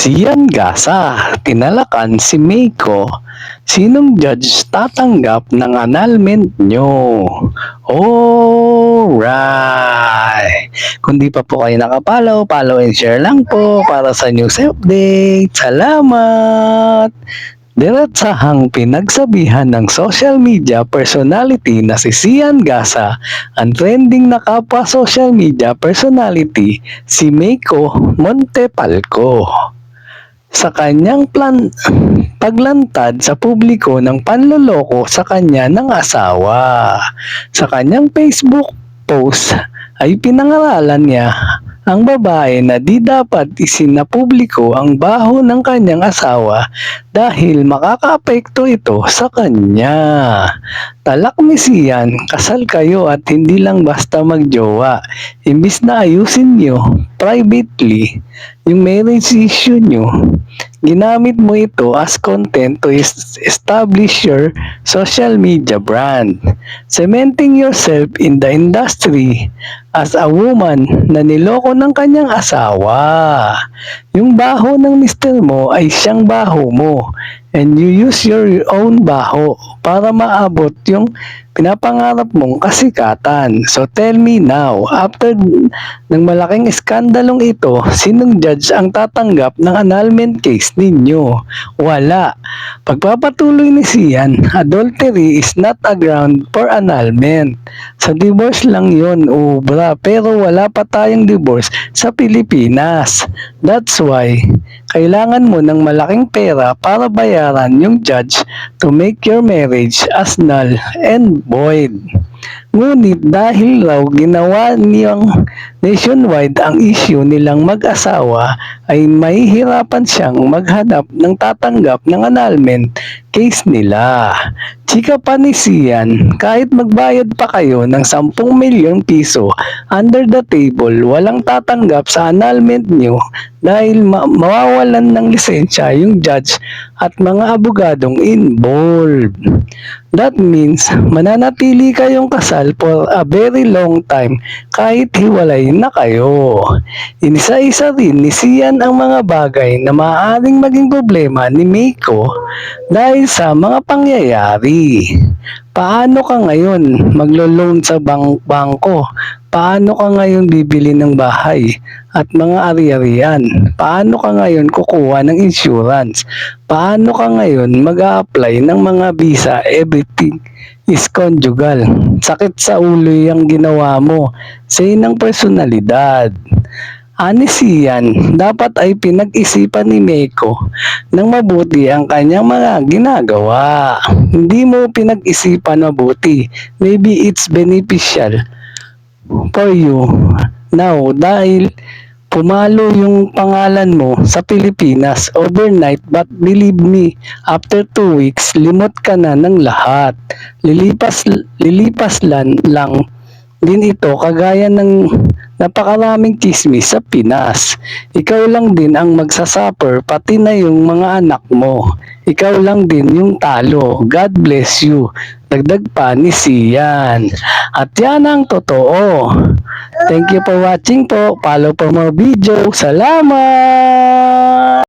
Sian Gasa, tinalakan si Meiko. Sinong judge tatanggap ng annulment nyo? Alright! Kung di pa po kayo nakapollow, follow and share lang po para sa news update. Salamat! Diretsahang pinagsabihan ng social media personality na si Sian Gasa ang trending na kapwa social media personality si Meiko Montepalco sa kanyang paglantad sa publiko ng panloloko sa kanya ng asawa. Sa kanyang Facebook post ay pinangaralan niya ang babae na di dapat isinapubliko ang baho ng kanyang asawa dahil makakaapekto ito sa kanya. Talak ni Sian, kasal kayo at hindi lang basta magjowa. Imbis na ayusin nyo privately yung marriage issue nyo, ginamit mo ito as content to establish your social media brand. Cementing yourself in the industry as a woman na niloko ng kanyang asawa. Yung baho ng mister mo ay siyang baho mo and you use your own baho para maabot yung pinapangarap mong kasikatan. So tell me now, after ng malaking iskandalong ito, sinong judge ang tatanggap ng annulment case ninyo? Wala. Pagpapatuloy ni Sian, adultery is not a ground for annulment. Sa divorce lang yun, ubra. Pero wala pa tayong divorce sa Pilipinas. That's why, kailangan mo ng malaking pera para bayaran yung judge to make your marriage as null and void. Ngunit dahil raw ginawa niyang nationwide ang issue nilang mag-asawa, ay mahihirapan siyang maghanap ng tatanggap ng annulment case nila. Chika pa ni Sian, kahit magbayad pa kayo ng 10 milyong piso under the table, walang tatanggap sa annulment niyo dahil mawawalan ng lisensya yung judge at mga abogadong involved. That means, mananatili kayong kasal for a very long time kahit hiwalay na kayo. Inisa-isa rin ni Sian ang mga bagay na maaaring maging problema ni Meiko dahil sa mga pangyayari. Paano ka ngayon maglo-loan sa bangko? Paano ka ngayon bibili ng bahay at mga ari-arian? Paano ka ngayon kukuha ng insurance? Paano ka ngayon mag-a-apply ng mga visa? Everything is conjugal. Sakit sa ulo yung ginawa mo sa inang personalidad. Ani Sian, dapat ay pinag-isipan ni Meiko ng mabuti ang kanyang mga ginagawa. Hindi mo pinag-isipan mabuti. Maybe it's beneficial for you now dahil pumalo yung pangalan mo sa Pilipinas overnight, but believe me, after 2 weeks, limot ka na ng lahat. Lilipas lang din ito kagaya ng napakaraming chismis sa Pinas. Ikaw lang din ang magsasuffer, pati na yung mga anak mo. Ikaw lang din yung talo. God bless you. Dagdag pa ni Sian. At yan ang totoo. Thank you for watching po. Follow for more video. Salamat!